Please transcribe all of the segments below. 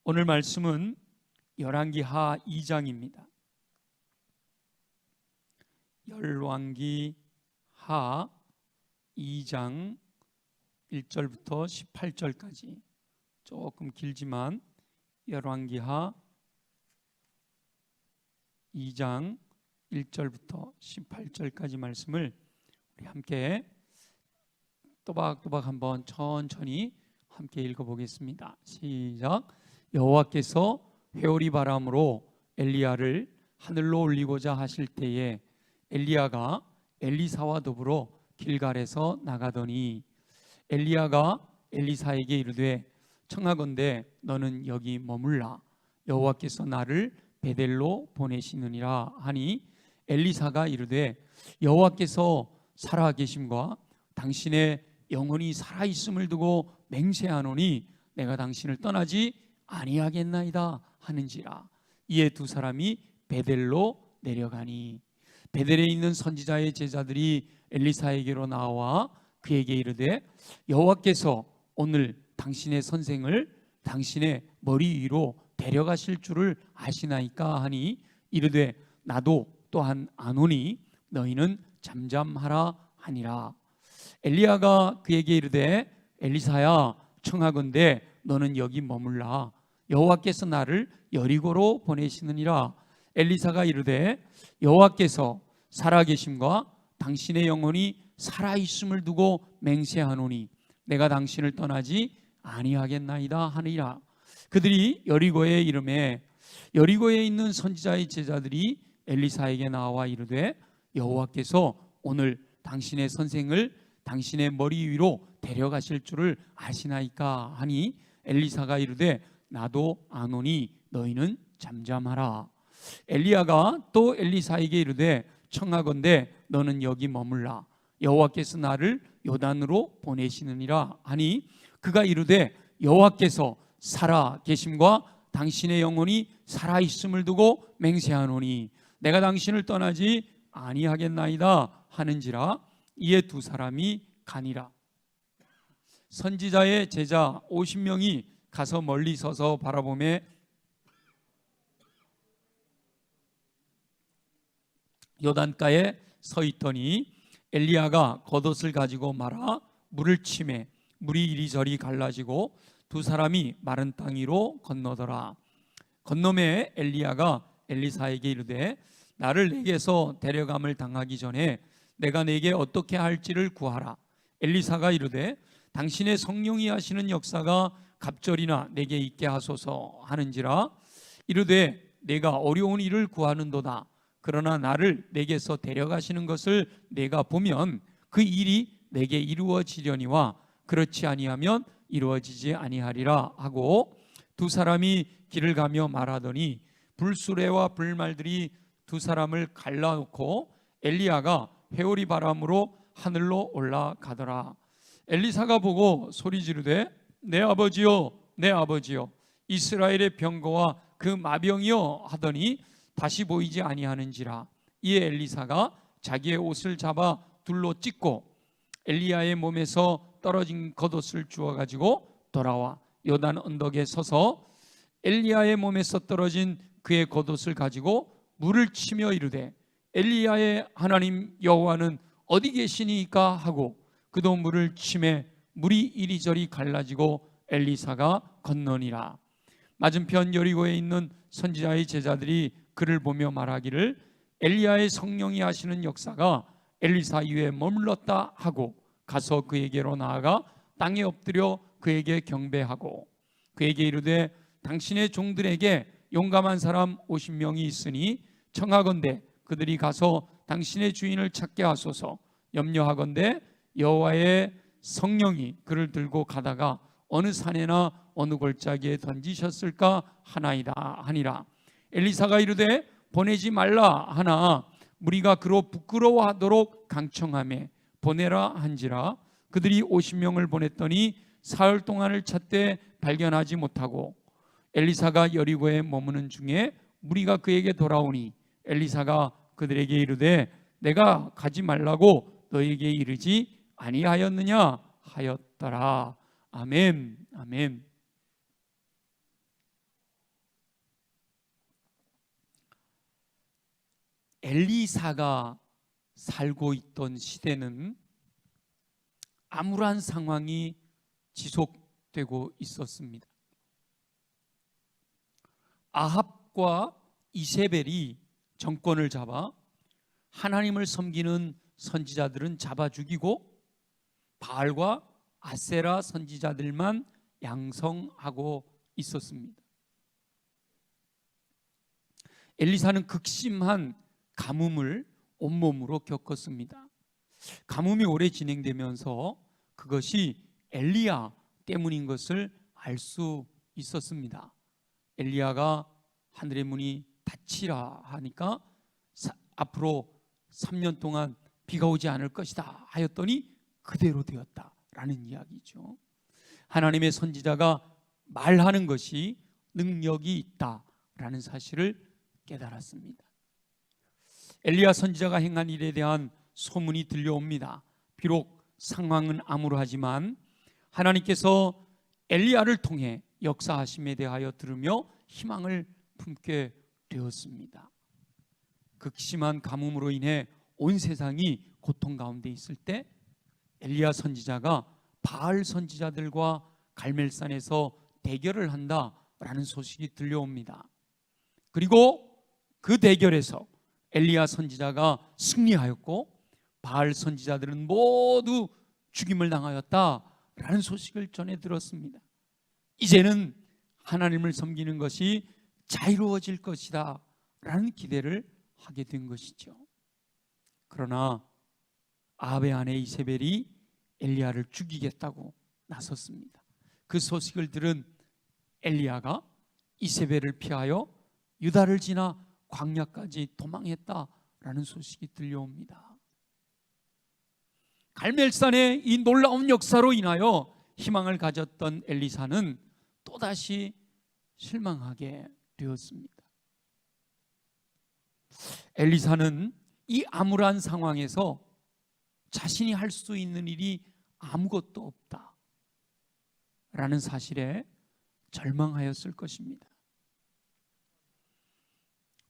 오늘 말씀은 열왕기하 2장입니다. 열왕기하 2장 1절부터 18절까지 조금 길지만 열왕기하 2장 1절부터 18절까지 말씀을 우리 함께 또박또박 한번 천천히 함께 읽어보겠습니다. 시작. 여호와께서 회오리 바람으로 엘리야를 하늘로 올리고자 하실 때에 엘리야가 엘리사와 더불어 길갈에서 나가더니 엘리야가 엘리사에게 이르되 청하건대 너는 여기 머물라. 여호와께서 나를 베델로 보내시느니라 하니 엘리사가 이르되 여호와께서 살아계심과 당신의 영혼이 살아있음을 두고 맹세하노니 내가 당신을 떠나지 아니하겠나이다 하는지라. 이에 두 사람이 베델로 내려가니 베델에 있는 선지자의 제자들이 엘리사에게로 나와 그에게 이르되 여호와께서 오늘 당신의 선생을 당신의 머리 위로 데려가실 줄을 아시나이까 하니 이르되 나도 또한 아노니 너희는 잠잠하라 하니라. 엘리야가 그에게 이르되 엘리사야 청하건대 너는 여기 머물라. 여호와께서 나를 여리고로 보내시느니라. 엘리사가 이르되 여호와께서 살아계심과 당신의 영혼이 살아있음을 두고 맹세하노니 내가 당신을 떠나지 아니하겠나이다 하니라. 그들이 여리고에 이르매 여리고에 있는 선지자의 제자들이 엘리사에게 나와 이르되 여호와께서 오늘 당신의 선생을 당신의 머리 위로 데려가실 줄을 아시나이까 하니 엘리사가 이르되 나도 아노니 너희는 잠잠하라. 엘리야가 또 엘리사에게 이르되 청하건대 너는 여기 머물라. 여호와께서 나를 요단으로 보내시느니라 하니 그가 이르되 여호와께서 살아 계심과 당신의 영혼이 살아 있음을 두고 맹세하노니 내가 당신을 떠나지 아니하겠나이다 하는지라. 이에 두 사람이 가니라. 선지자의 제자 50명이 가서 멀리 서서 바라보매 요단가에 서 있더니 엘리야가 겉옷을 가지고 말아 물을 치매 물이 이리저리 갈라지고 두 사람이 마른 땅 위로 건너더라. 건너매 엘리야가 엘리사에게 이르되 나를 내게서 데려감을 당하기 전에 내가 내게 어떻게 할지를 구하라. 엘리사가 이르되 당신의 성령이 하시는 역사가 갑절이나 내게 있게 하소서 하는지라. 이르되 내가 어려운 일을 구하는도다. 그러나 나를 내게서 데려가시는 것을 내가 보면 그 일이 내게 이루어지려니와 그렇지 아니하면 이루어지지 아니하리라 하고 두 사람이 길을 가며 말하더니 불수레와 불말들이 두 사람을 갈라놓고 엘리야가 회오리 바람으로 하늘로 올라가더라. 엘리사가 보고 소리 지르되 내 아버지여 내 아버지여 이스라엘의 병거와 그 마병이여 하더니 다시 보이지 아니하는지라. 이에 엘리사가 자기의 옷을 잡아 둘로 찢고 엘리야의 몸에서 떨어진 겉옷을 주워 가지고 돌아와 요단 언덕에 서서 엘리야의 몸에서 떨어진 그의 겉옷을 가지고 물을 치며 이르되 엘리야의 하나님 여호와는 어디 계시니까 하고 그도 물을 치매 물이 이리저리 갈라지고 엘리사가 건너니라. 맞은편 여리고에 있는 선지자의 제자들이 그를 보며 말하기를 엘리야의 성령이 하시는 역사가 엘리사 위에 머물렀다 하고 가서 그에게로 나아가 땅에 엎드려 그에게 경배하고 그에게 이르되 당신의 종들에게 용감한 사람 50명이 있으니 청하건대 그들이 가서 당신의 주인을 찾게 하소서. 염려하건대 여호와의 성령이 그를 들고 가다가 어느 산에나 어느 골짜기에 던지셨을까 하나이다 하니라. 엘리사가 이르되 보내지 말라 하나 무리가 그로 부끄러워하도록 강청하매 보내라 한지라. 그들이 50명을 보냈더니 사흘 동안을 찾되 발견하지 못하고 엘리사가 여리고에 머무는 중에 무리가 그에게 돌아오니 엘리사가 그들에게 이르되 내가 가지 말라고 너에게 이르지 아니하였느냐 하였더라. 아멘. 아멘. 엘리사가 살고 있던 시대는 암울한 상황이 지속되고 있었습니다. 아합과 이세벨이 정권을 잡아 하나님을 섬기는 선지자들은 잡아 죽이고 바알과 아세라 선지자들만 양성하고 있었습니다. 엘리사는 극심한 가뭄을 온몸으로 겪었습니다. 가뭄이 오래 진행되면서 그것이 엘리야 때문인 것을 알 수 있었습니다. 엘리야가 하늘의 문이 닫히라 하니까 앞으로 3년 동안 비가 오지 않을 것이다 하였더니 그대로 되었다라는 이야기죠. 하나님의 선지자가 말하는 것이 능력이 있다라는 사실을 깨달았습니다. 엘리야 선지자가 행한 일에 대한 소문이 들려옵니다. 비록 상황은 암울하지만 하나님께서 엘리야를 통해 역사하심에 대하여 들으며 희망을 품게 되었습니다. 극심한 가뭄으로 인해 온 세상이 고통 가운데 있을 때 엘리야 선지자가 바알 선지자들과 갈멜산에서 대결을 한다라는 소식이 들려옵니다. 그리고 그 대결에서 엘리야 선지자가 승리하였고 바알 선지자들은 모두 죽임을 당하였다라는 소식을 전해 들었습니다. 이제는 하나님을 섬기는 것이 자유로워질 것이다 라는 기대를 하게 된 것이죠. 그러나 아합의 아내 이세벨이 엘리야를 죽이겠다고 나섰습니다. 그 소식을 들은 엘리야가 이세벨을 피하여 유다를 지나 광야까지 도망했다라는 소식이 들려옵니다. 갈멜산의 이 놀라운 역사로 인하여 희망을 가졌던 엘리사는 또다시 실망하게 되었습니다. 엘리사는 이 암울한 상황에서 자신이 할 수 있는 일이 아무것도 없다 라는 사실에 절망하였을 것입니다.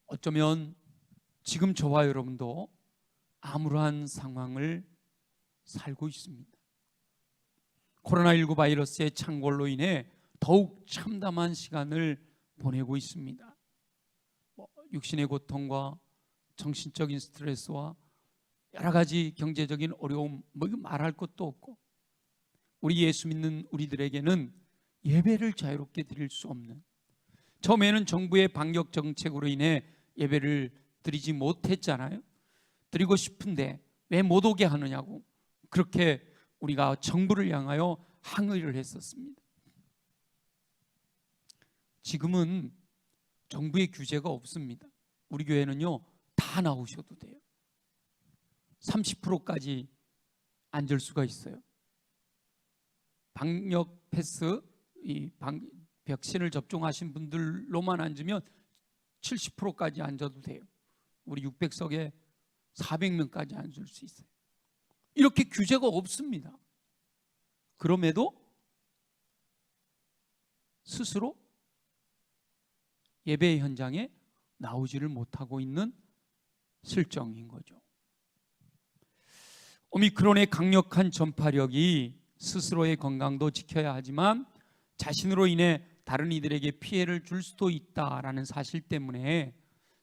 어쩌면 지금 저와 여러분도 암울한 상황을 살고 있습니다. 코로나19 바이러스의 창궐로 인해 더욱 참담한 시간을 보내고 있습니다. 육신의 고통과 정신적인 스트레스와 여러 가지 경제적인 어려움, 이거 말할 것도 없고 우리 예수 믿는 우리들에게는 예배를 자유롭게 드릴 수 없는, 처음에는 정부의 방역 정책으로 인해 예배를 드리지 못했잖아요. 드리고 싶은데 왜 못 오게 하느냐고 그렇게 우리가 정부를 향하여 항의를 했었습니다. 지금은 정부의 규제가 없습니다. 우리 교회는요 다 나오셔도 돼요. 30%까지 앉을 수가 있어요. 방역 패스, 백신을 접종하신 분들로만 앉으면 70%까지 앉아도 돼요. 우리 600석에 400명까지 앉을 수 있어요. 이렇게 규제가 없습니다. 그럼에도 스스로 예배 현장에 나오지를 못하고 있는 실정인 거죠. 오미크론의 강력한 전파력이 스스로의 건강도 지켜야 하지만 자신으로 인해 다른 이들에게 피해를 줄 수도 있다라는 사실 때문에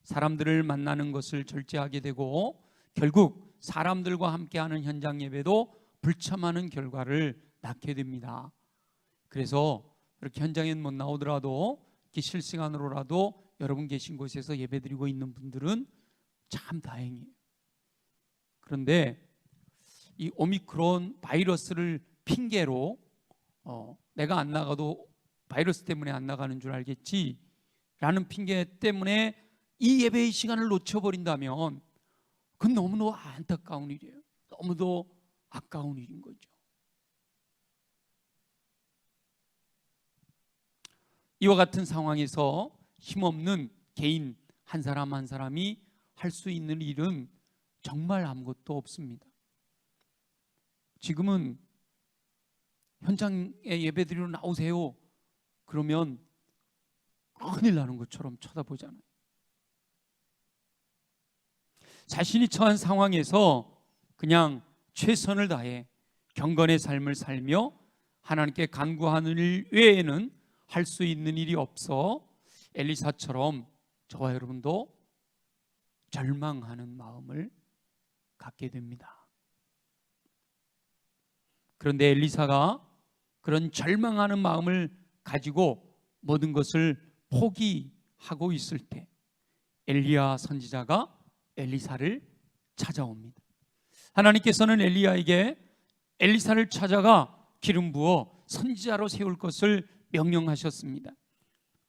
사람들을 만나는 것을 절제하게 되고 결국 사람들과 함께하는 현장 예배도 불참하는 결과를 낳게 됩니다. 그래서 이렇게 현장에 못 나오더라도 이렇게 실시간으로라도 여러분 계신 곳에서 예배드리고 있는 분들은 참 다행이에요. 그런데 이 오미크론 바이러스를 핑계로 내가 안 나가도 바이러스 때문에 안 나가는 줄 알겠지 라는 핑계 때문에 이 예배의 시간을 놓쳐버린다면 그건 너무너무 안타까운 일이에요. 너무도 아까운 일인 거죠. 이와 같은 상황에서 힘없는 개인 한 사람 한 사람이 할 수 있는 일은 정말 아무것도 없습니다. 지금은 현장에 예배드리러 나오세요 그러면 큰일 나는 것처럼 쳐다보잖아요. 자신이 처한 상황에서 그냥 최선을 다해 경건의 삶을 살며 하나님께 간구하는 일 외에는 할 수 있는 일이 없어 엘리사처럼 저와 여러분도 절망하는 마음을 갖게 됩니다. 그런데 엘리사가 그런 절망하는 마음을 가지고 모든 것을 포기하고 있을 때 엘리야 선지자가 엘리사를 찾아옵니다. 하나님께서는 엘리야에게 엘리사를 찾아가 기름 부어 선지자로 세울 것을 명령하셨습니다.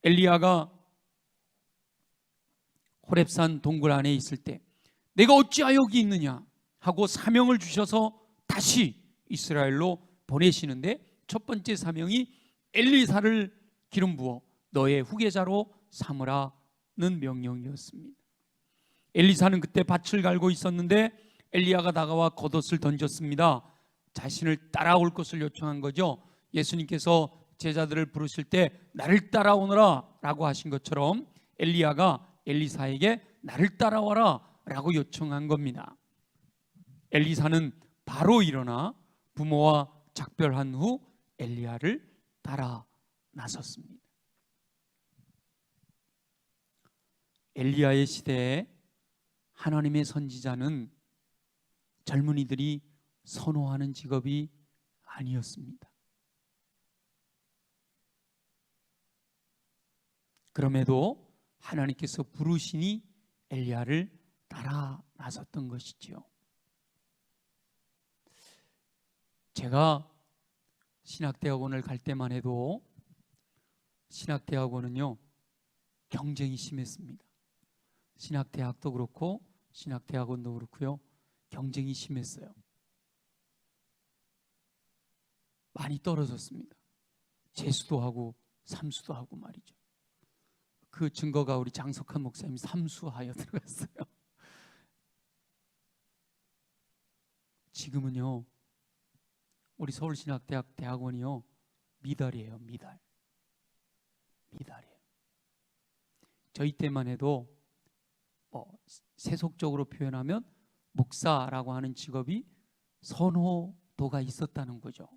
엘리야가 호렙산 동굴 안에 있을 때 내가 어찌하여 여기 있느냐 하고 사명을 주셔서 다시 이스라엘로 보내시는데 첫 번째 사명이 엘리사를 기름 부어 너의 후계자로 삼으라는 명령이었습니다. 엘리사는 그때 밭을 갈고 있었는데 엘리야가 다가와 겉옷을 던졌습니다. 자신을 따라올 것을 요청한 거죠. 예수님께서 제자들을 부르실 때 나를 따라오너라 라고 하신 것처럼 엘리야가 엘리사에게 나를 따라와라 라고 요청한 겁니다. 엘리사는 바로 일어나 부모와 작별한 후 엘리야를 따라 나섰습니다. 엘리야의 시대에 하나님의 선지자는 젊은이들이 선호하는 직업이 아니었습니다. 그럼에도 하나님께서 부르시니 엘리야를 따라 나섰던 것이지요. 제가 신학대학원을 갈 때만 해도 신학대학원은요 경쟁이 심했습니다. 신학대학도 그렇고 신학대학원도 그렇고요 경쟁이 심했어요. 많이 떨어졌습니다. 재수도 하고 삼수도 하고 말이죠. 그 증거가 우리 장석한 목사님이 삼수하여 들어갔어요. 지금은요 우리 서울신학대학 대학원이요 미달이에요. 미달이에요. 저희 때만 해도 세속적으로 표현하면 목사라고 하는 직업이 선호도가 있었다는 거죠.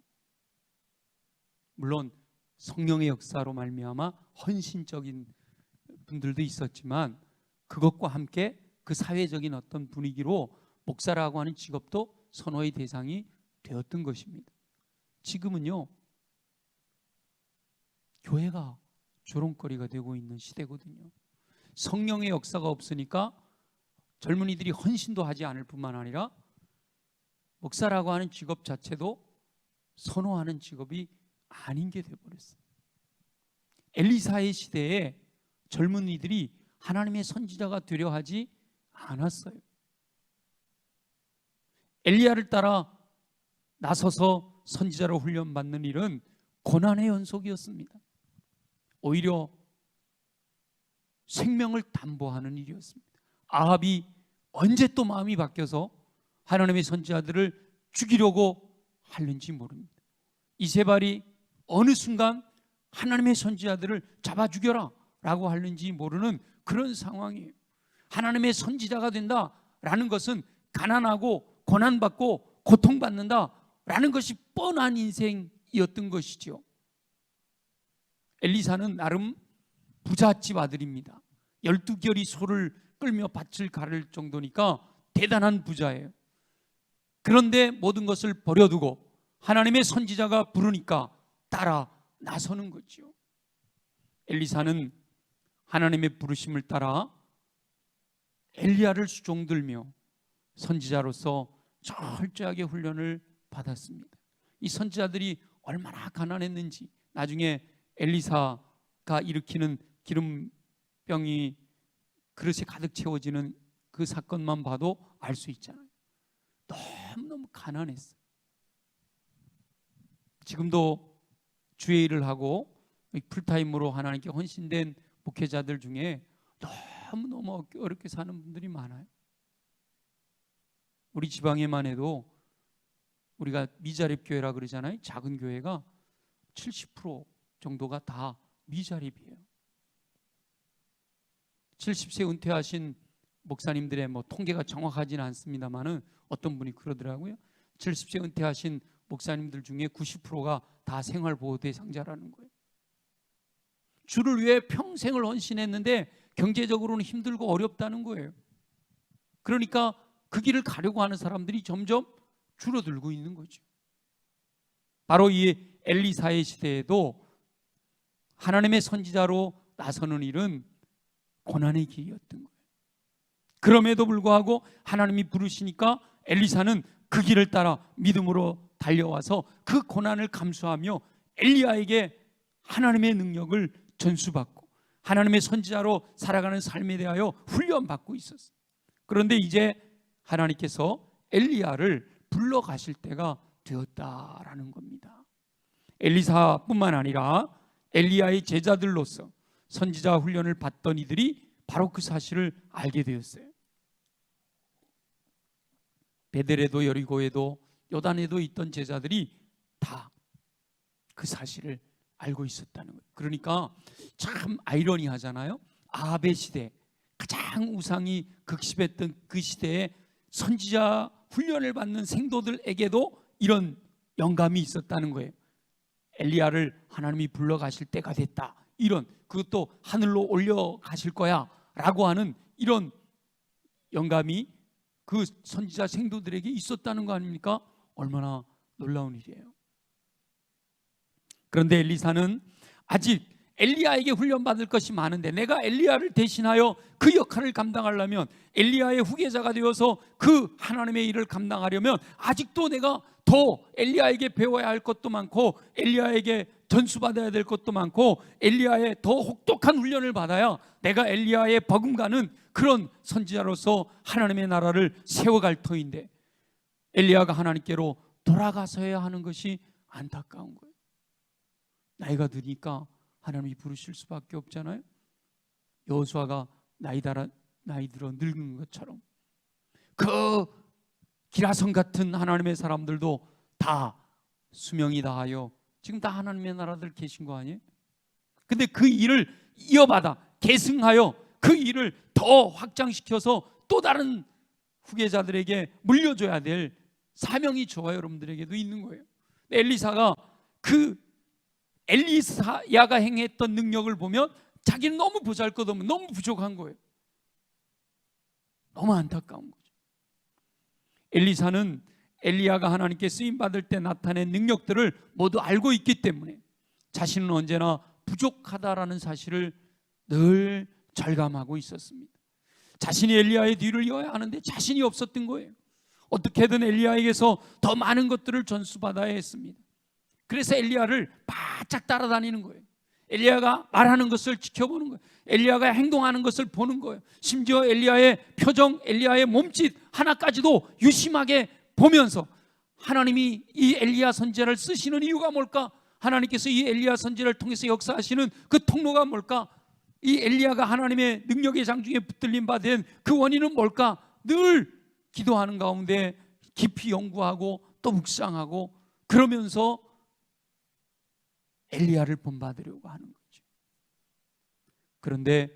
물론 성령의 역사로 말미암아 헌신적인 분들도 있었지만 그것과 함께 그 사회적인 어떤 분위기로 목사라고 하는 직업도 선호의 대상이 되었던 것입니다. 지금은요 교회가 조롱거리가 되고 있는 시대거든요. 성령의 역사가 없으니까 젊은이들이 헌신도 하지 않을 뿐만 아니라 목사라고 하는 직업 자체도 선호하는 직업이 아닌 게 되어버렸어요. 엘리사의 시대에 젊은이들이 하나님의 선지자가 되려 하지 않았어요. 엘리야를 따라 나서서 선지자로 훈련받는 일은 고난의 연속이었습니다. 오히려 생명을 담보하는 일이었습니다. 아합이 언제 또 마음이 바뀌어서 하나님의 선지자들을 죽이려고 하는지 모릅니다. 이세발이 어느 순간 하나님의 선지자들을 잡아 죽여라 라고 하는지 모르는 그런 상황이에요. 하나님의 선지자가 된다라는 것은 가난하고 고난받고 고통받는다라는 것이 뻔한 인생이었던 것이죠. 엘리사는 나름 부잣집 아들입니다. 12결이 소를 끌며 밭을 가를 정도니까 대단한 부자예요. 그런데 모든 것을 버려두고 하나님의 선지자가 부르니까 따라 나서는 거죠. 엘리사는 하나님의 부르심을 따라 엘리야를 수종들며 선지자로서 철저하게 훈련을 받았습니다. 이 선지자들이 얼마나 가난했는지 나중에 엘리사가 일으키는 기름병이 그릇에 가득 채워지는 그 사건만 봐도 알 수 있잖아요. 너무너무 가난했어요. 지금도 주의 일을 하고 풀타임으로 하나님께 헌신된 목회자들 중에 너무너무 어렵게 사는 분들이 많아요. 우리 지방에만 해도 우리가 미자립 교회라 그러잖아요. 작은 교회가 70% 정도가 다 미자립이에요. 70세 은퇴하신 목사님들의 통계가 정확하지는 않습니다만은 어떤 분이 그러더라고요. 70세 은퇴하신 목사님들 중에 90%가 다 생활보호 대상자라는 거예요. 주를 위해 평생을 헌신했는데 경제적으로는 힘들고 어렵다는 거예요. 그러니까 그 길을 가려고 하는 사람들이 점점 줄어들고 있는 거죠. 바로 이 엘리사의 시대에도 하나님의 선지자로 나서는 일은 고난의 길이었던 거예요. 그럼에도 불구하고 하나님이 부르시니까 엘리사는 그 길을 따라 믿음으로 달려와서 그 고난을 감수하며 엘리야에게 하나님의 능력을 전수받고 하나님의 선지자로 살아가는 삶에 대하여 훈련받고 있었어요. 그런데 이제 하나님께서 엘리야를 불러가실 때가 되었다라는 겁니다. 엘리사뿐만 아니라 엘리야의 제자들로서 선지자 훈련을 받던 이들이 바로 그 사실을 알게 되었어요. 베델에도 여리고에도 요단에도 있던 제자들이 다 그 사실을 알고 있었다는 거예요. 그러니까 참 아이러니하잖아요. 아합의 시대, 가장 우상이 극심했던 그 시대에 선지자 훈련을 받는 생도들에게도 이런 영감이 있었다는 거예요. 엘리야를 하나님이 불러가실 때가 됐다, 이런, 그것도 하늘로 올려가실 거야 라고 하는 이런 영감이 그 선지자 생도들에게 있었다는 거 아닙니까? 얼마나 놀라운 일이에요. 그런데 엘리사는 아직 엘리야에게 훈련받을 것이 많은데, 내가 엘리야를 대신하여 그 역할을 감당하려면, 엘리야의 후계자가 되어서 그 하나님의 일을 감당하려면 아직도 내가 더 엘리야에게 배워야 할 것도 많고, 엘리야에게 전수받아야 될 것도 많고, 엘리야의 더 혹독한 훈련을 받아야 내가 엘리야의 버금가는 그런 선지자로서 하나님의 나라를 세워갈 터인데, 엘리야가 하나님께로 돌아가서야 하는 것이 안타까운 거예요. 나이가 드니까 하나님이 부르실 수밖에 없잖아요. 여호수아가 나이 들어 늙은 것처럼 그 기라성 같은 하나님의 사람들도 다 수명이 다하여 지금 다 하나님의 나라들 계신 거 아니에요? 근데 그 일을 이어받아 계승하여 그 일을 더 확장시켜서 또 다른 후계자들에게 물려줘야 될 사명이 저와 여러분들에게도 있는 거예요. 엘리사가 그 엘리야가 행했던 능력을 보면 자기는 너무 보잘것없는, 너무 부족한 거예요. 너무 안타까운 거죠. 엘리사는 엘리야가 하나님께 쓰임받을 때 나타낸 능력들을 모두 알고 있기 때문에 자신은 언제나 부족하다라는 사실을 늘 절감하고 있었습니다. 자신이 엘리야의 뒤를 이어야 하는데 자신이 없었던 거예요. 어떻게든 엘리야에게서 더 많은 것들을 전수받아야 했습니다. 그래서 엘리야를 바짝 따라다니는 거예요. 엘리야가 말하는 것을 지켜보는 거예요. 엘리야가 행동하는 것을 보는 거예요. 심지어 엘리야의 표정, 엘리야의 몸짓 하나까지도 유심하게 보면서 하나님이 이 엘리야 선지자를 쓰시는 이유가 뭘까? 하나님께서 이 엘리야 선지자를 통해서 역사하시는 그 통로가 뭘까? 이 엘리야가 하나님의 능력의 장중에 붙들림 받은 그 원인은 뭘까? 늘 기도하는 가운데 깊이 연구하고 또 묵상하고 그러면서 엘리야를 본받으려고 하는 거죠. 그런데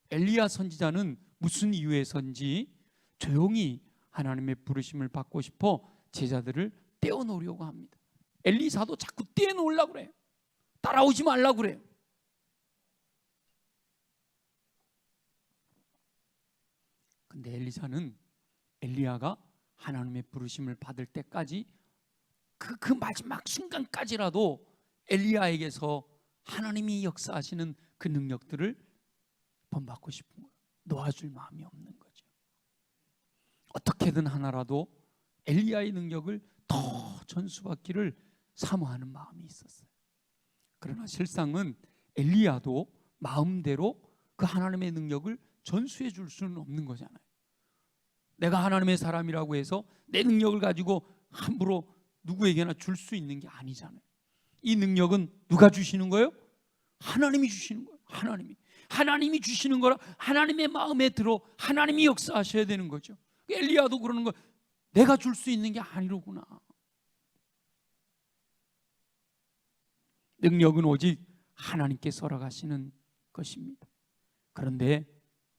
엘리야 선지자는 무슨 이유에서인지 조용히 하나님의 부르심을 받고 싶어 제자들을 떼어놓으려고 합니다. 엘리사도 자꾸 떼어놓으려고 그래요. 따라오지 말라고 그래요. 근데 엘리사는 엘리야가 하나님의 부르심을 받을 때까지 그 마지막 순간까지라도 엘리야에게서 하나님이 역사하시는 그 능력들을 본받고 싶은 거예요. 놓아줄 마음이 없는 거죠. 어떻게든 하나라도 엘리야의 능력을 더 전수받기를 사모하는 마음이 있었어요. 그러나 실상은 엘리야도 마음대로 그 하나님의 능력을 전수해 줄 수는 없는 거잖아요. 내가 하나님의 사람이라고 해서 내 능력을 가지고 함부로 누구에게나 줄 수 있는 게 아니잖아요. 이 능력은 누가 주시는 거예요? 하나님이 주시는 거예요. 하나님이 주시는 거라 하나님의 마음에 들어 하나님이 역사하셔야 되는 거죠. 엘리야도 그러는 거예요. 내가 줄 수 있는 게 아니로구나. 능력은 오직 하나님께 썰어가시는 것입니다. 그런데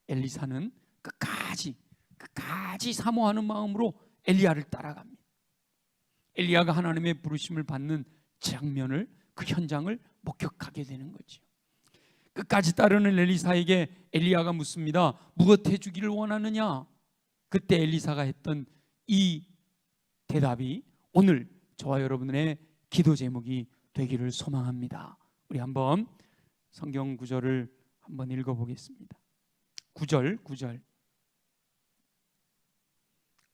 엘리사는 끝까지 사모하는 마음으로 엘리야를 따라갑니다. 엘리야가 하나님의 부르심을 받는 장면을, 그 현장을 목격하게 되는 거죠. 끝까지 따르는 엘리사에게 엘리야가 묻습니다. 무엇 해주기를 원하느냐? 그때 엘리사가 했던 이 대답이 오늘 저와 여러분의 기도 제목이 되기를 소망합니다. 우리 한번 성경 구절을 한번 읽어보겠습니다.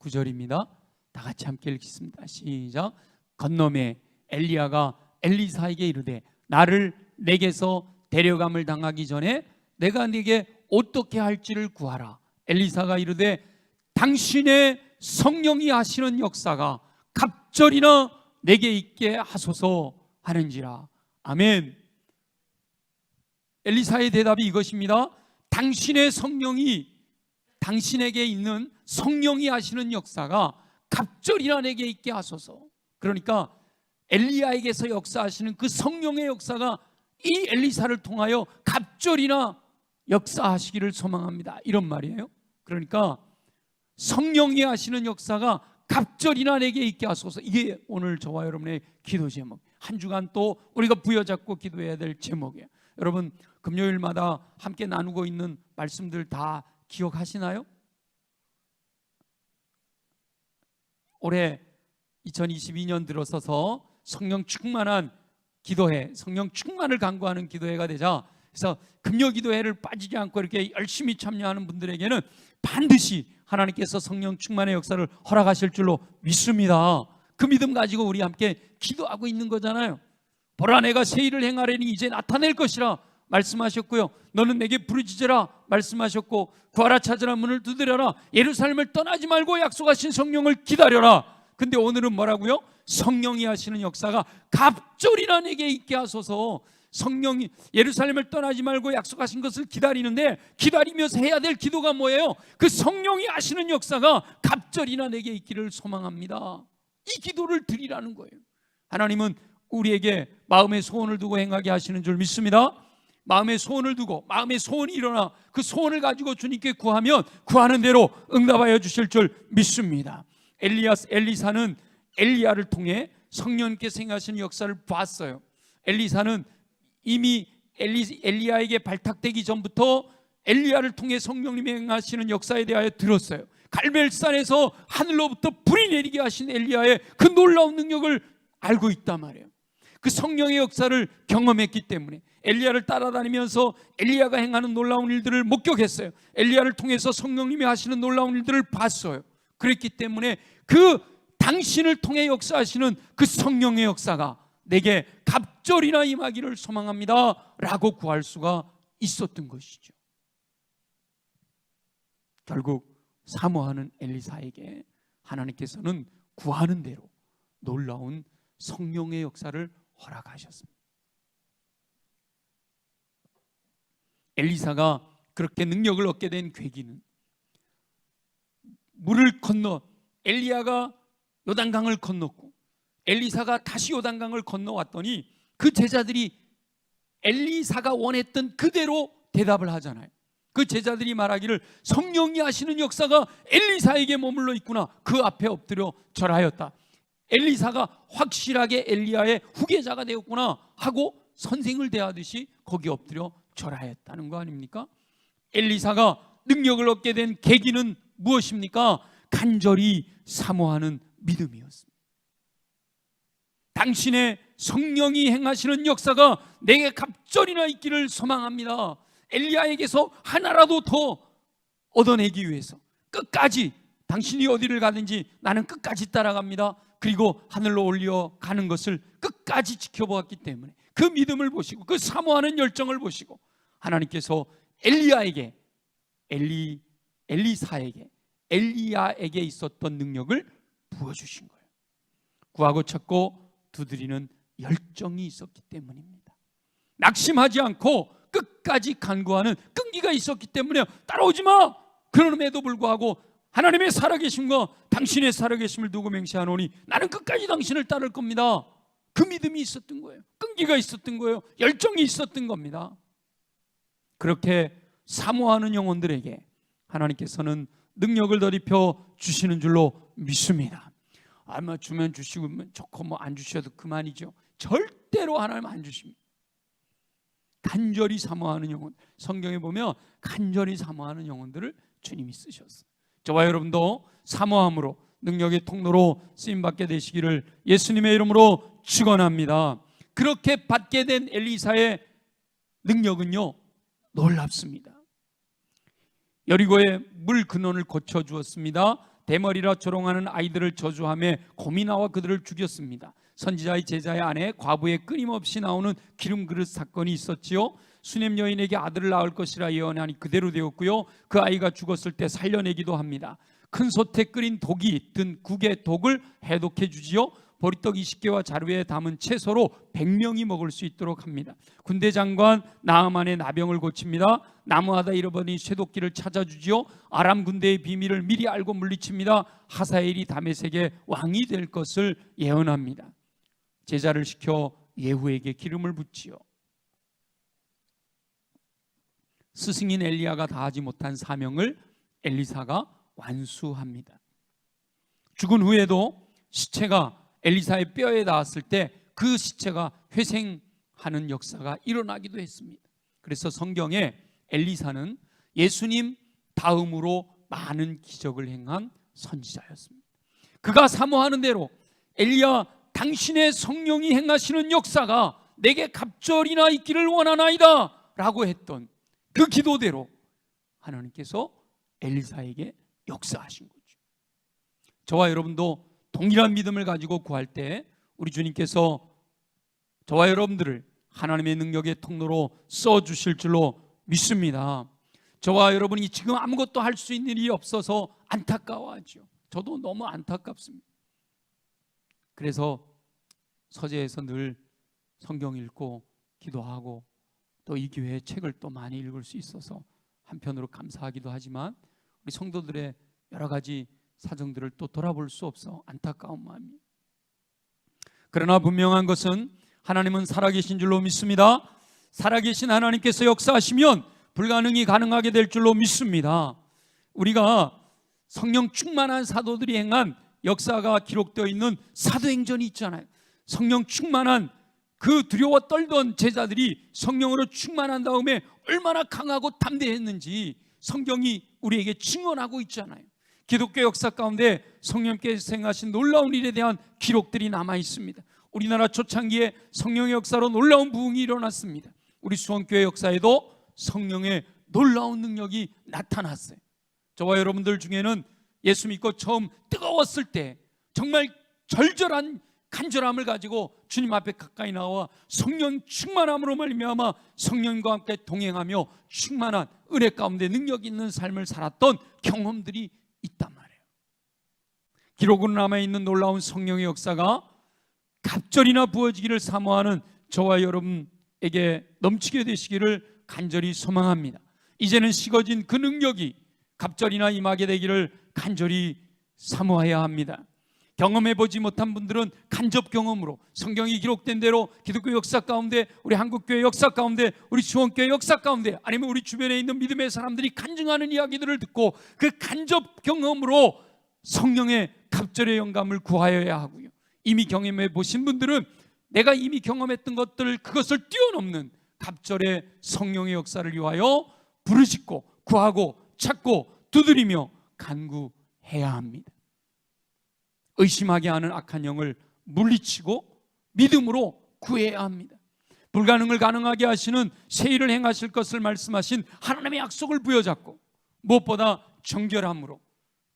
9절입니다. 다 같이 함께 읽겠습니다. 시작. 건너매 엘리야가 엘리사에게 이르되 나를 내게서 데려감을 당하기 전에 내가 네게 어떻게 할지를 구하라. 엘리사가 이르되 당신의 성령이 하시는 역사가 갑절이나 내게 있게 하소서 하는지라. 아멘. 엘리사의 대답이 이것입니다. 당신의 성령이, 당신에게 있는 성령이 하시는 역사가 갑절이나 내게 있게 하소서. 그러니까 엘리야에게서 역사하시는 그 성령의 역사가 이 엘리사를 통하여 갑절이나 역사하시기를 소망합니다. 이런 말이에요. 그러니까 성령이 하시는 역사가 갑절이나 내게 있게 하소서. 이게 오늘 저와 여러분의 기도 제목, 한 주간 또 우리가 부여잡고 기도해야 될 제목이에요. 여러분 금요일마다 함께 나누고 있는 말씀들 다 기억하시나요? 올해 2022년 들어서서 성령 충만한 기도회, 성령 충만을 간구하는 기도회가 되자, 그래서 금요 기도회를 빠지지 않고 이렇게 열심히 참여하는 분들에게는 반드시 하나님께서 성령 충만의 역사를 허락하실 줄로 믿습니다. 그 믿음 가지고 우리 함께 기도하고 있는 거잖아요. 보라 내가 새 일을 행하려니 이제 나타낼 것이라 말씀하셨고요. 너는 내게 부르짖으라 말씀하셨고, 구하라 찾으라 문을 두드려라, 예루살렘을 떠나지 말고 약속하신 성령을 기다려라. 근데 오늘은 뭐라고요? 성령이 하시는 역사가 갑절이나 내게 있게 하소서. 성령이 예루살렘을 떠나지 말고 약속하신 것을 기다리는데, 기다리면서 해야 될 기도가 뭐예요? 그 성령이 하시는 역사가 갑절이나 내게 있기를 소망합니다. 이 기도를 드리라는 거예요. 하나님은 우리에게 마음의 소원을 두고 행하게 하시는 줄 믿습니다. 마음의 소원을 두고, 마음의 소원이 일어나 그 소원을 가지고 주님께 구하면 구하는 대로 응답하여 주실 줄 믿습니다. 엘리사는 엘리야를 통해 성령께서 행하시는 역사를 봤어요. 엘리사는 이미 엘리야에게 발탁되기 전부터 엘리야를 통해 성령님이 행하시는 역사에 대하여 들었어요. 갈멜산에서 하늘로부터 불이 내리게 하신 엘리야의 그 놀라운 능력을 알고 있단 말이에요. 그 성령의 역사를 경험했기 때문에 엘리야를 따라다니면서 엘리야가 행하는 놀라운 일들을 목격했어요. 엘리야를 통해서 성령님이 하시는 놀라운 일들을 봤어요. 그랬기 때문에 그 당신을 통해 역사하시는 그 성령의 역사가 내게 갑절이나 임하기를 소망합니다 라고 구할 수가 있었던 것이죠. 결국 사모하는 엘리사에게 하나님께서는 구하는 대로 놀라운 성령의 역사를 허락하셨습니다. 엘리사가 그렇게 능력을 얻게 된 계기는, 물을 건너 엘리야가 요단강을 건넜고 엘리사가 다시 요단강을 건너왔더니 그 제자들이 엘리사가 원했던 그대로 대답을 하잖아요. 그 제자들이 말하기를 성령이 하시는 역사가 엘리사에게 머물러 있구나. 그 앞에 엎드려 절하였다. 엘리사가 확실하게 엘리야의 후계자가 되었구나 하고 선생을 대하듯이 거기 엎드려 절하였다는 거 아닙니까? 엘리사가 능력을 얻게 된 계기는 무엇입니까? 간절히 사모하는 믿음이었습니다. 당신의 성령이 행하시는 역사가 내게 갑절이나 있기를 소망합니다. 엘리야에게서 하나라도 더 얻어내기 위해서 끝까지, 당신이 어디를 가든지 나는 끝까지 따라갑니다. 그리고 하늘로 올려가는 것을 끝까지 지켜보았기 때문에 그 믿음을 보시고 그 사모하는 열정을 보시고 하나님께서 엘리야에게, 엘리사에게, 엘리야에게 있었던 능력을 부어주신 거예요. 구하고 찾고 두드리는 열정이 있었기 때문입니다. 낙심하지 않고 끝까지 간구하는 끈기가 있었기 때문에 따라오지 마! 그럼에도 불구하고 하나님의 살아계심과 당신의 살아계심을 두고 맹세하노니 나는 끝까지 당신을 따를 겁니다. 그 믿음이 있었던 거예요. 끈기가 있었던 거예요. 열정이 있었던 겁니다. 그렇게 사모하는 영혼들에게 하나님께서는 능력을 더입혀 주시는 줄로 믿습니다. 아마 주면 주시고 좋고 뭐 안 주셔도 그만이죠. 절대로 하나님 안 주십니다. 간절히 사모하는 영혼, 성경에 보면 간절히 사모하는 영혼들을 주님이 쓰셨어요. 저와 여러분도 사모함으로 능력의 통로로 쓰임받게 되시기를 예수님의 이름으로 축원합니다. 그렇게 받게 된 엘리사의 능력은요, 놀랍습니다. 여리고의 물 근원을 고쳐주었습니다. 대머리라 조롱하는 아이들을 저주하며 고미나와 그들을 죽였습니다. 선지자의 제자의 아내 과부의 끊임없이 나오는 기름 그릇 사건이 있었지요. 수냄 여인에게 아들을 낳을 것이라 예언하니 그대로 되었고요. 그 아이가 죽었을 때 살려내기도 합니다. 큰 솥에 끓인 독이 든 국의 독을 해독해 주지요. 보리떡 20개와 자루에 담은 채소로 100명이 먹을 수 있도록 합니다. 군대 장관 나아만의 나병을 고칩니다. 나무하다 잃어버린 쇠도끼를 찾아주지요. 아람 군대의 비밀을 미리 알고 물리칩니다. 하사엘이 다메섹의 왕이 될 것을 예언합니다. 제자를 시켜 예후에게 기름을 붓지요. 스승인 엘리야가 다하지 못한 사명을 엘리사가 완수합니다. 죽은 후에도 시체가 엘리사의 뼈에 닿았을 때 그 시체가 회생하는 역사가 일어나기도 했습니다. 그래서 성경에 엘리사는 예수님 다음으로 많은 기적을 행한 선지자였습니다. 그가 사모하는 대로 엘리야, 당신의 성령이 행하시는 역사가 내게 갑절이나 있기를 원하나이다 라고 했던 그 기도대로 하나님께서 엘리사에게 역사하신 거죠. 저와 여러분도 동일한 믿음을 가지고 구할 때 우리 주님께서 저와 여러분들을 하나님의 능력의 통로로 써주실 줄로 믿습니다. 저와 여러분이 지금 아무것도 할 수 있는 일이 없어서 안타까워하죠. 저도 너무 안타깝습니다. 그래서 서재에서 늘 성경 읽고 기도하고 또 이 교회의 책을 또 많이 읽을 수 있어서 한편으로 감사하기도 하지만 우리 성도들의 여러 가지 사정들을 또 돌아볼 수 없어 안타까운 마음이에요. 그러나 분명한 것은 하나님은 살아계신 줄로 믿습니다. 살아계신 하나님께서 역사하시면 불가능이 가능하게 될 줄로 믿습니다. 우리가 성령 충만한 사도들이 행한 역사가 기록되어 있는 사도행전이 있잖아요. 성령 충만한 그 두려워 떨던 제자들이 성령으로 충만한 다음에 얼마나 강하고 담대했는지 성경이 우리에게 증언하고 있잖아요. 기독교 역사 가운데 성령께서 행하신 놀라운 일에 대한 기록들이 남아 있습니다. 우리나라 초창기에 성령의 역사로 놀라운 부흥이 일어났습니다. 우리 수원교회 역사에도 성령의 놀라운 능력이 나타났어요. 저와 여러분들 중에는 예수 믿고 처음 뜨거웠을 때 정말 절절한 간절함을 가지고 주님 앞에 가까이 나와 성령 충만함으로 말미암아 성령과 함께 동행하며 충만한 은혜 가운데 능력 있는 삶을 살았던 경험들이 있단 말이에요. 기록으로 남아있는 놀라운 성령의 역사가 갑절이나 부어지기를 사모하는 저와 여러분에게 넘치게 되시기를 간절히 소망합니다. 이제는 식어진 그 능력이 갑절이나 임하게 되기를 간절히 사모해야 합니다. 경험해보지 못한 분들은 간접 경험으로 성경이 기록된 대로 기독교 역사 가운데, 우리 한국교회 역사 가운데, 우리 수원교회 역사 가운데, 아니면 우리 주변에 있는 믿음의 사람들이 간증하는 이야기들을 듣고 그 간접 경험으로 성령의 갑절의 영감을 구하여야 하고요. 이미 경험해 보신 분들은 내가 이미 경험했던 것들, 그것을 뛰어넘는 갑절의 성령의 역사를 위하여 부르짖고 구하고 찾고 두드리며 간구해야 합니다. 의심하게 하는 악한 영을 물리치고 믿음으로 구해야 합니다. 불가능을 가능하게 하시는 새 일을 행하실 것을 말씀하신 하나님의 약속을 부여잡고 무엇보다 정결함으로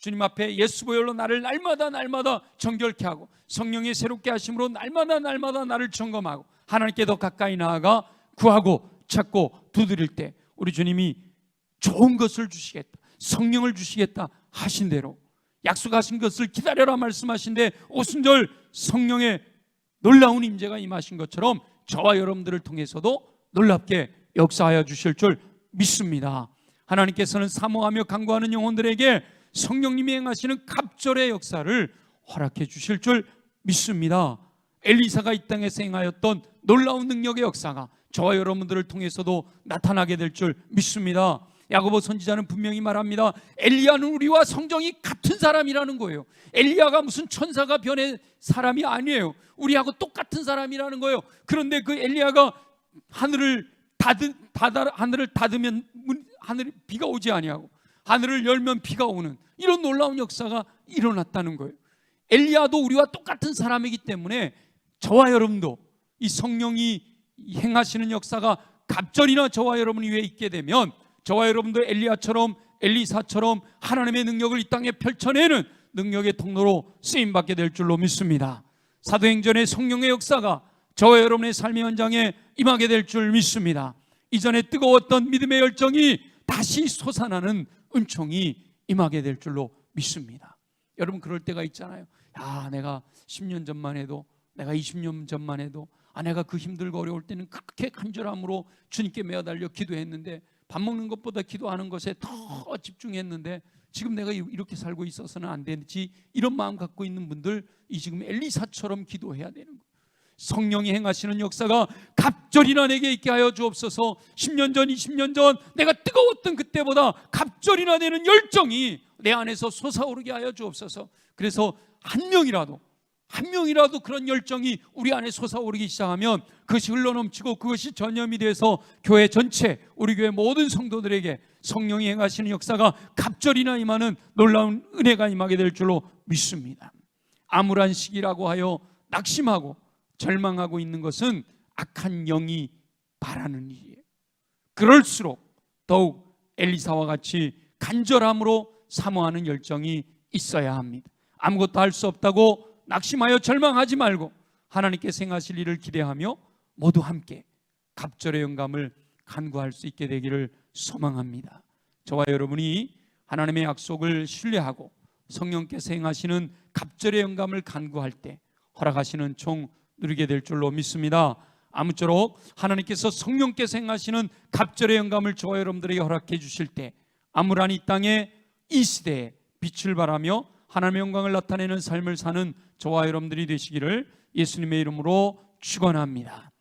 주님 앞에 예수 보혈로 나를 날마다 정결케 하고 성령의 새롭게 하심으로 날마다 나를 점검하고 하나님께 더 가까이 나아가 구하고 찾고 두드릴 때 우리 주님이 좋은 것을 주시겠다, 성령을 주시겠다 하신 대로 약속하신 것을 기다려라 말씀하신데 오순절 성령의 놀라운 임재가 임하신 것처럼 저와 여러분들을 통해서도 놀랍게 역사하여 주실 줄 믿습니다. 하나님께서는 사모하며 간구하는 영혼들에게 성령님이 행하시는 갑절의 역사를 허락해 주실 줄 믿습니다. 엘리사가 이 땅에서 행하였던 놀라운 능력의 역사가 저와 여러분들을 통해서도 나타나게 될 줄 믿습니다. 야고보 선지자는 분명히 말합니다. 엘리야는 우리와 성정이 같은 사람이라는 거예요. 엘리야가 무슨 천사가 변한 사람이 아니에요. 우리하고 똑같은 사람이라는 거예요. 그런데 그 엘리야가 하늘을 닫으면 하늘 비가 오지 아니하고 하늘을 열면 비가 오는 이런 놀라운 역사가 일어났다는 거예요. 엘리야도 우리와 똑같은 사람이기 때문에 저와 여러분도 이 성령이 행하시는 역사가 갑절이나 저와 여러분 위에 있게 되면 저와 여러분도 엘리야처럼 엘리사처럼 하나님의 능력을 이 땅에 펼쳐내는 능력의 통로로 쓰임받게 될 줄로 믿습니다. 사도행전의 성령의 역사가 저와 여러분의 삶의 현장에 임하게 될 줄 믿습니다. 이전에 뜨거웠던 믿음의 열정이 다시 솟아나는 은총이 임하게 될 줄로 믿습니다. 여러분 그럴 때가 있잖아요. 야, 내가 10년 전만 해도, 내가 20년 전만 해도 내가 그 힘들고 어려울 때는 그렇게 간절함으로 주님께 매어달려 기도했는데, 밥 먹는 것보다 기도하는 것에 더 집중했는데 지금 내가 이렇게 살고 있어서는 안 되지, 이런 마음 갖고 있는 분들, 이 지금 엘리사처럼 기도해야 되는 거예요. 성령이 행하시는 역사가 갑절이나 내게 있게 하여 주옵소서. 10년 전 20년 전 내가 뜨거웠던 그때보다 갑절이나 되는 열정이 내 안에서 솟아오르게 하여 주옵소서. 그래서 한 명이라도 그런 열정이 우리 안에 솟아오르기 시작하면 그것이 흘러넘치고 그것이 전염이 돼서 교회 전체, 우리 교회 모든 성도들에게 성령이 행하시는 역사가 갑절이나 임하는 놀라운 은혜가 임하게 될 줄로 믿습니다. 암울한 시기라고 하여 낙심하고 절망하고 있는 것은 악한 영이 바라는 일이에요. 그럴수록 더욱 엘리사와 같이 간절함으로 사모하는 열정이 있어야 합니다. 아무것도 할 수 없다고 낙심하여 절망하지 말고 하나님께서 행하실 일을 기대하며 모두 함께 갑절의 영감을 간구할 수 있게 되기를 소망합니다. 저와 여러분이 하나님의 약속을 신뢰하고 성령께서 행하시는 갑절의 영감을 간구할 때 허락하시는 총 누리게 될 줄로 믿습니다. 아무쪼록 하나님께서 성령께서 행하시는 갑절의 영감을 저와 여러분들에게 허락해 주실 때 암울한 이 땅에 이 시대에 빛을 발하며 하나님의 영광을 나타내는 삶을 사는 저와 여러분들이 되시기를 예수님의 이름으로 축원합니다.